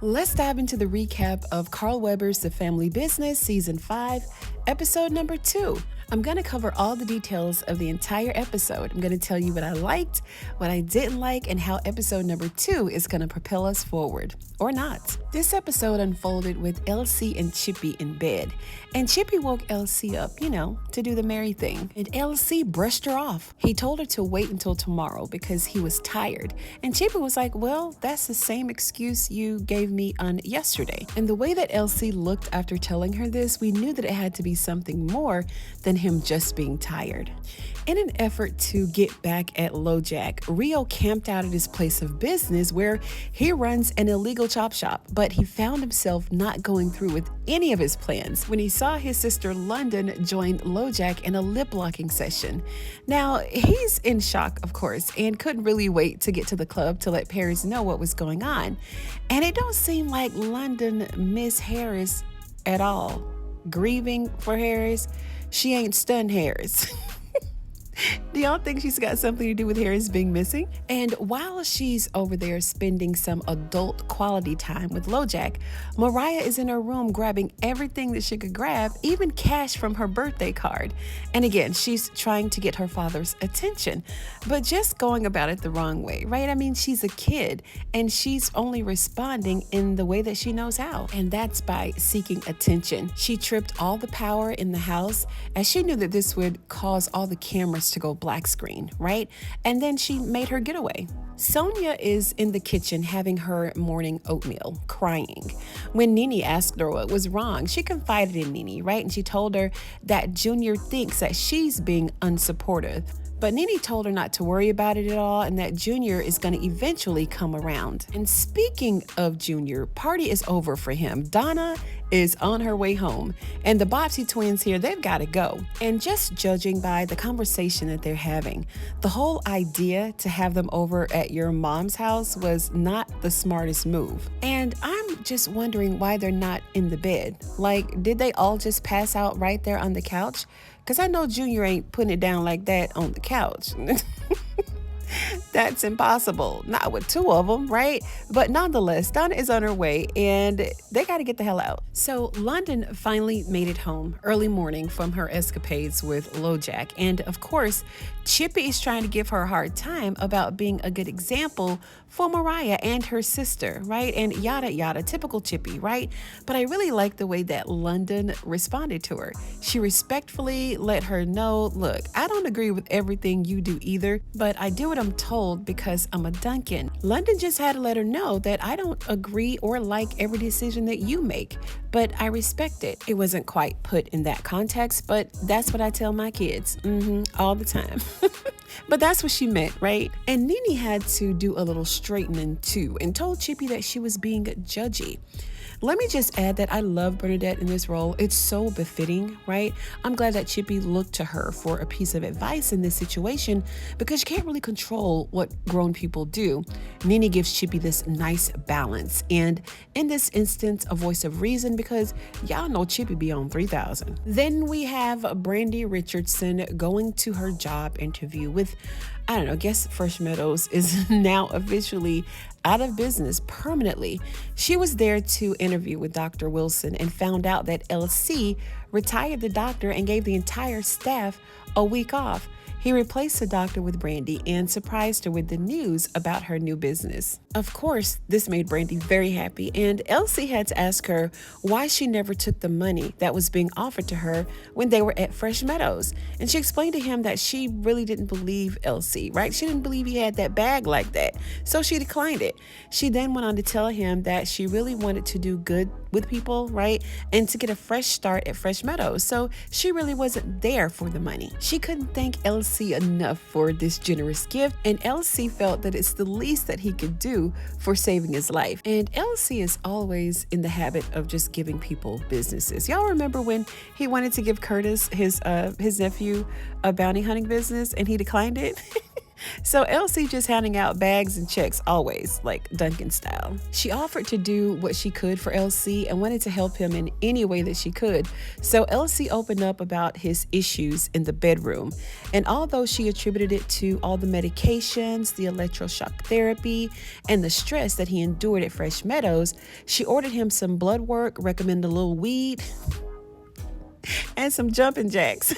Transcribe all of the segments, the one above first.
Let's dive into the recap of Carl Weber's The Family Business, Season 5, Episode number 2. I'm going to cover all the details of the entire episode. I'm going to tell you what I liked, what I didn't like, and how episode number 2 is going to propel us forward. Or not. This episode unfolded with Elsie and Chippy in bed. And Chippy woke Elsie up, to do the Mary thing. And Elsie brushed her off. He told her to wait until tomorrow because he was tired. And Chippy was like, well, that's the same excuse you gave me on yesterday. And the way that Elsie looked after telling her this, we knew that it had to be something more than him just being tired. In an effort to get back at LoJack, Rio camped out at his place of business where he runs an illegal chop shop, but he found himself not going through with any of his plans when he saw his sister London join LoJack in a lip-locking session. Now, he's in shock, of course, and couldn't really wait to get to the club to let Paris know what was going on. And it don't seem like London miss Harris at all. Grieving for Harris, she ain't stunned Harris. Do y'all think she's got something to do with Harris being missing? And while she's over there spending some adult quality time with LoJack, Mariah is in her room grabbing everything that she could grab, even cash from her birthday card. And again, she's trying to get her father's attention, but just going about it the wrong way, right? I mean, she's a kid and she's only responding in the way that she knows how, and that's by seeking attention. She tripped all the power in the house as she knew that this would cause all the cameras to go black screen, right? And then she made her getaway. Sonia is in the kitchen having her morning oatmeal, crying. When Nene asked her what was wrong, she confided in Nene, right? And she told her that Junior thinks that she's being unsupportive. But Nene told her not to worry about it at all and that Junior is going to eventually come around. And speaking of Junior, party is over for him. Donna is on her way home. And the Bobbsey twins here, they've got to go. And just judging by the conversation that they're having, the whole idea to have them over at your mom's house was not the smartest move. And I'm just wondering why they're not in the bed. Like, did they all just pass out right there on the couch? Because I know Junior ain't putting it down like that on the couch. That's impossible. Not with two of them, right? But nonetheless, Donna is on her way and they got to get the hell out. So London finally made it home early morning from her escapades with LoJack. And of course, Chippy is trying to give her a hard time about being a good example for Mariah and her sister, right? And yada yada, typical Chippy, right? But I really like the way that London responded to her. She respectfully let her know, look, I don't agree with everything you do either, but I do what I'm told because I'm a Duncan. London just had to let her know that I don't agree or like every decision that you make, but I respect it. It wasn't quite put in that context, but that's what I tell my kids all the time. But that's what she meant, right? And Nene had to do a little straightening too and told Chippy that she was being judgy. Let me just add that I love Bernadette in this role. It's so befitting, right? I'm glad that Chippy looked to her for a piece of advice in this situation because you can't really control what grown people do. Nene gives Chippy this nice balance. And in this instance, a voice of reason because y'all know Chippy be on 3,000. Then we have Brandy Richardson going to her job interview with, I don't know, I guess Fresh Meadows is now officially out of business permanently. She was there to interview with Dr. Wilson and found out that LC retired the doctor and gave the entire staff a week off. He replaced the doctor with Brandy and surprised her with the news about her new business. Of course, this made Brandy very happy, and Elsie had to ask her why she never took the money that was being offered to her when they were at Fresh Meadows. And she explained to him that she really didn't believe Elsie, right? She didn't believe he had that bag like that, so she declined it. She then went on to tell him that she really wanted to do good with people, right? And to get a fresh start at Fresh Meadows. So she really wasn't there for the money. She couldn't thank Elsie enough for this generous gift, and Elsie felt that it's the least that he could do for saving his life. And Elsie is always in the habit of just giving people businesses. Y'all remember when he wanted to give Curtis, his nephew, a bounty hunting business and he declined it? So Elsie just handing out bags and checks always, like Duncan style. She offered to do what she could for Elsie and wanted to help him in any way that she could. So Elsie opened up about his issues in the bedroom. And although she attributed it to all the medications, the electroshock therapy, and the stress that he endured at Fresh Meadows, she ordered him some blood work, recommended a little weed, and some jumping jacks.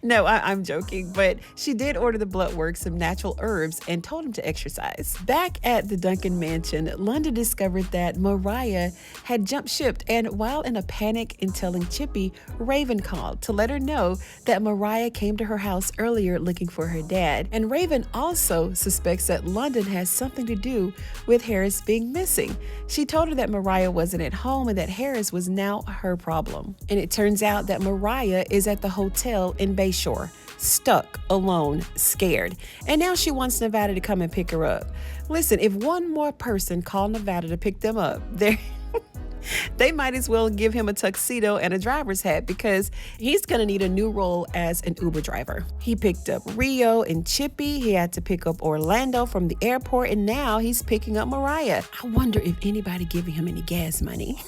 No, I'm joking, but she did order the blood work, some natural herbs, and told him to exercise. Back at the Duncan mansion, London discovered that Mariah had jumped ship, and while in a panic and telling Chippy, Raven called to let her know that Mariah came to her house earlier looking for her dad. And Raven also suspects that London has something to do with Harris being missing. She told her that Mariah wasn't at home and that Harris was now her problem. And it turns out that Mariah is at the hotel in Bayshore, stuck, alone, scared. And now she wants Nevada to come and pick her up. Listen, if one more person called Nevada to pick them up, they might as well give him a tuxedo and a driver's hat because he's going to need a new role as an Uber driver. He picked up Rio and Chippy. He had to pick up Orlando from the airport, and now he's picking up Mariah. I wonder if anybody giving him any gas money.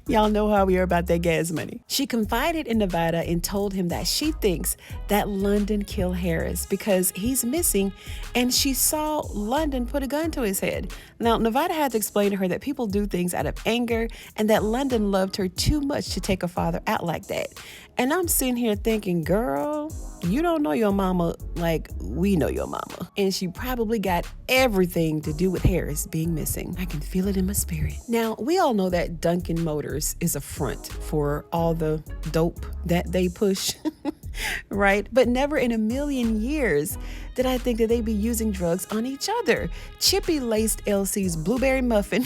Y'all know how we are about that gas money. She confided in Nevada and told him that she thinks that London killed Harris because he's missing, and she saw London put a gun to his head. Now, Nevada had to explain to her that people do things out of anger and that London loved her too much to take her father out like that. And I'm sitting here thinking, girl, you don't know your mama like we know your mama. And she probably got everything to do with Harris being missing. I can feel it in my spirit. Now, we all know that Duncan Motors is a front for all the dope that they push, right? But never in a million years did I think that they'd be using drugs on each other. Chippy laced Elsie's blueberry muffin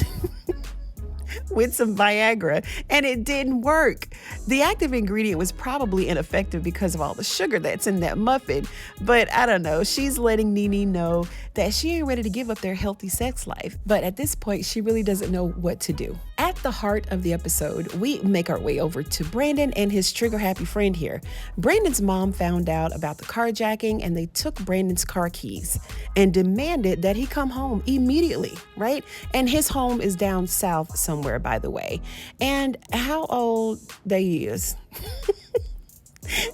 with some Viagra, and it didn't work. The active ingredient was probably ineffective because of all the sugar that's in that muffin, but I don't know. She's letting Nene know that she ain't ready to give up their healthy sex life, but at this point, she really doesn't know what to do. At the heart of the episode, we make our way over to Brandon and his trigger-happy friend here. Brandon's mom found out about the carjacking, and they took Brandon's car keys and demanded that he come home immediately, right? And his home is down south somewhere, by the way. And how old they is.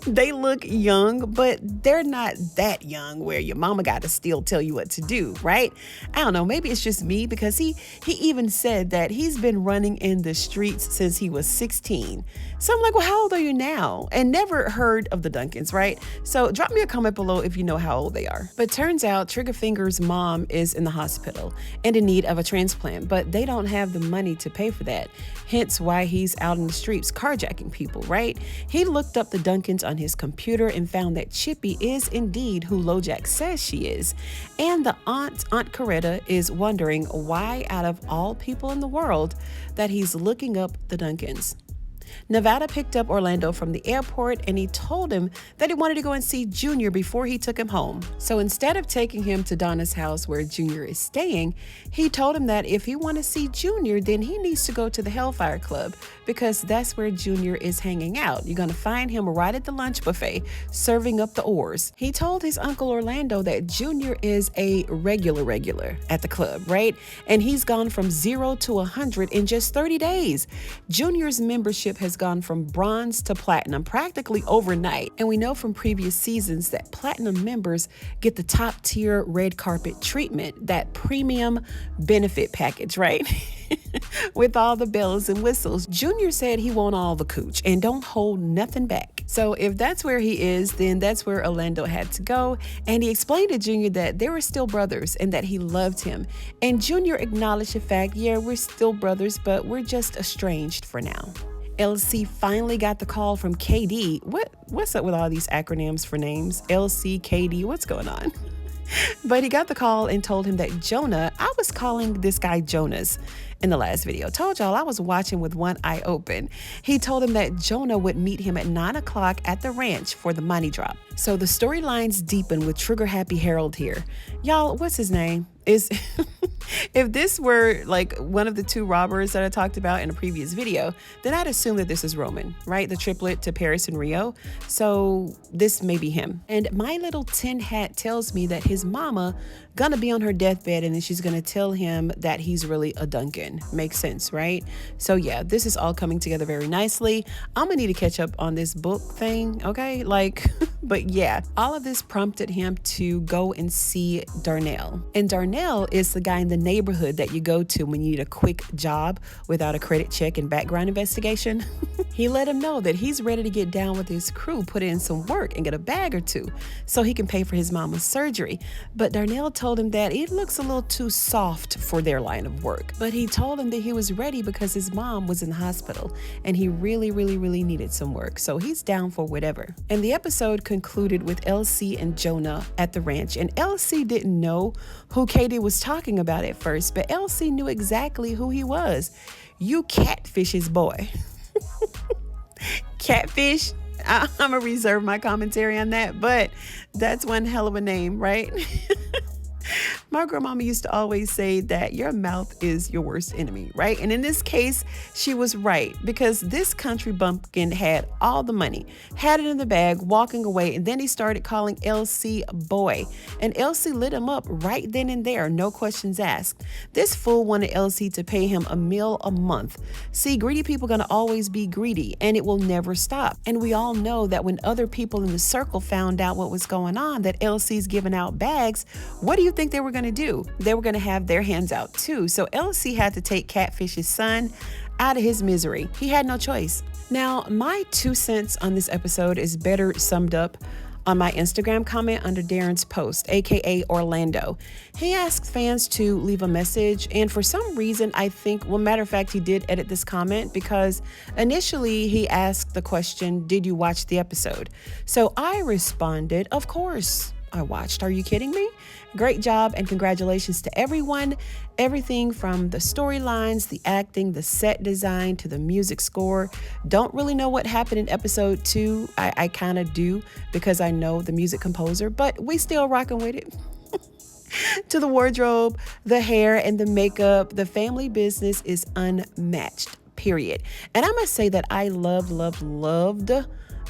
They look young, but they're not that young where your mama got to still tell you what to do, right? I don't know, maybe it's just me because he even said that he's been running in the streets since he was 16. So I'm like, well, how old are you now? And never heard of the Duncans, right? So drop me a comment below if you know how old they are. But turns out Triggerfinger's mom is in the hospital and in need of a transplant, but they don't have the money to pay for that. Hence why he's out in the streets carjacking people, right? He looked up the Duncans on his computer and found that Chippy is indeed who LoJack says she is. And the Aunt Coretta is wondering why out of all people in the world that he's looking up the Duncans. Nevada picked up Orlando from the airport, and he told him that he wanted to go and see Junior before he took him home. So instead of taking him to Donna's house where Junior is staying, he told him that if he wants to see Junior, then he needs to go to the Hellfire Club because that's where Junior is hanging out. You're going to find him right at the lunch buffet serving up the oars. He told his uncle Orlando that Junior is a regular at the club, right? And he's gone from 0 to 100 in just 30 days. Junior's membership has gone from bronze to platinum practically overnight. And we know from previous seasons that platinum members get the top tier red carpet treatment, that premium benefit package, right? With all the bells and whistles. Junior said he want all the cooch and don't hold nothing back. So if that's where he is, then that's where Orlando had to go. And he explained to Junior that they were still brothers and that he loved him. And Junior acknowledged the fact, yeah, we're still brothers, but we're just estranged for now. LC finally got the call from KD. What's up with all these acronyms for names? LC, KD, what's going on? But he got the call and told him that Jonah, I was calling this guy Jonas, in the last video. Told y'all I was watching with one eye open. He told him that Jonah would meet him at 9 o'clock at the ranch for the money drop. So the storylines deepen with trigger happy Harold here. Y'all, what's his name? Is if this were like one of the two robbers that I talked about in a previous video, then I'd assume that this is Roman, right? The triplet to Paris and Rio. So this may be him. And my little tin hat tells me that his mama gonna be on her deathbed and then she's gonna tell him that he's really a Duncan. Makes sense, right? So yeah, this is all coming together very nicely. I'm gonna need to catch up on this book thing, okay? Like, but yeah, all of this prompted him to go and see Darnell. And Darnell is the guy in the neighborhood that you go to when you need a quick job without a credit check and background investigation. He let him know that he's ready to get down with his crew, put in some work and get a bag or two so he can pay for his mama's surgery. But Darnell told him that it looks a little too soft for their line of work. But he told him that he was ready because his mom was in the hospital and he really needed some work. So he's down for whatever. And the episode concluded with LC and Jonah at the ranch. And LC didn't know who Katie was talking about at first, but LC knew exactly who he was. You catfish's boy. Catfish. I'm gonna reserve my commentary on that, but that's one hell of a name, right? My grandmama used to always say that your mouth is your worst enemy, right? And in this case, she was right, because this country bumpkin had all the money, had it in the bag, walking away, and then he started calling LC boy. And LC lit him up right then and there, no questions asked. This fool wanted LC to pay him $1 million a month. See, greedy people gonna always be greedy, and it will never stop. And we all know that when other people in the circle found out what was going on, that LC's giving out bags, what do you think they were going to do? They were going to have their hands out too. So LC had to take Catfish's son out of his misery. He had no choice. Now, my 2 cents on this episode is better summed up on my Instagram comment under Darrin's post, aka Orlando. He asked fans to leave a message, and for some reason I think, well, matter of fact, he did edit this comment because initially he asked the question, did you watch the episode? So I responded, of course I watched. Are you kidding me? Great job and congratulations to everyone. Everything from the storylines, the acting, the set design, to the music score. Don't really know what happened in episode 2. I kind of do because I know the music composer, but we still rocking with it. To the wardrobe, the hair, and the makeup, the family business is unmatched, period. And I must say that I loved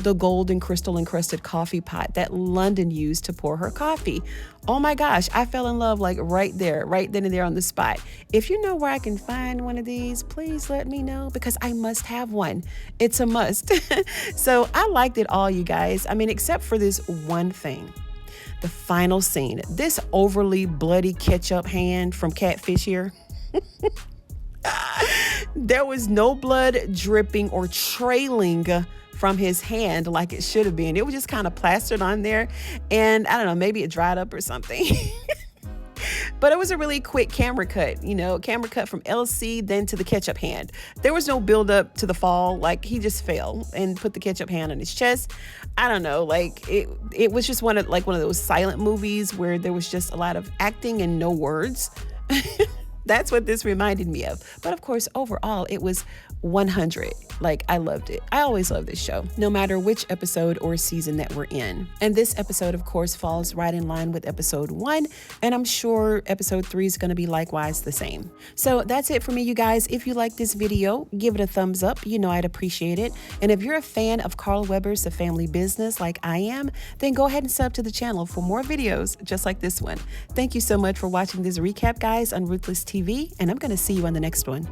the gold and crystal encrusted coffee pot that London used to pour her coffee. Oh my gosh, I fell in love like right there, right then and there on the spot. If you know where I can find one of these, please let me know because I must have one. It's a must. So I liked it all, you guys. I mean, except for this one thing. The final scene, this overly bloody ketchup hand from Catfish here. There was no blood dripping or trailing from his hand like it should have been. It was just kind of plastered on there, and I don't know, maybe it dried up or something. But it was a really quick camera cut, camera cut from LC then to the ketchup hand. There was no build up to the fall. Like, he just fell and put the ketchup hand on his chest. I don't know, like it was just one of those silent movies where there was just a lot of acting and no words. That's what this reminded me of. But of course, overall, it was 100. Like, I loved it. I always love this show, no matter which episode or season that we're in. And this episode, of course, falls right in line with episode 1. And I'm sure episode 3 is going to be likewise the same. So that's it for me, you guys. If you like this video, give it a thumbs up. I'd appreciate it. And if you're a fan of Carl Weber's The Family Business like I am, then go ahead and sub to the channel for more videos just like this one. Thank you so much for watching this recap, guys, on Ruthless TV. And I'm going to see you on the next one.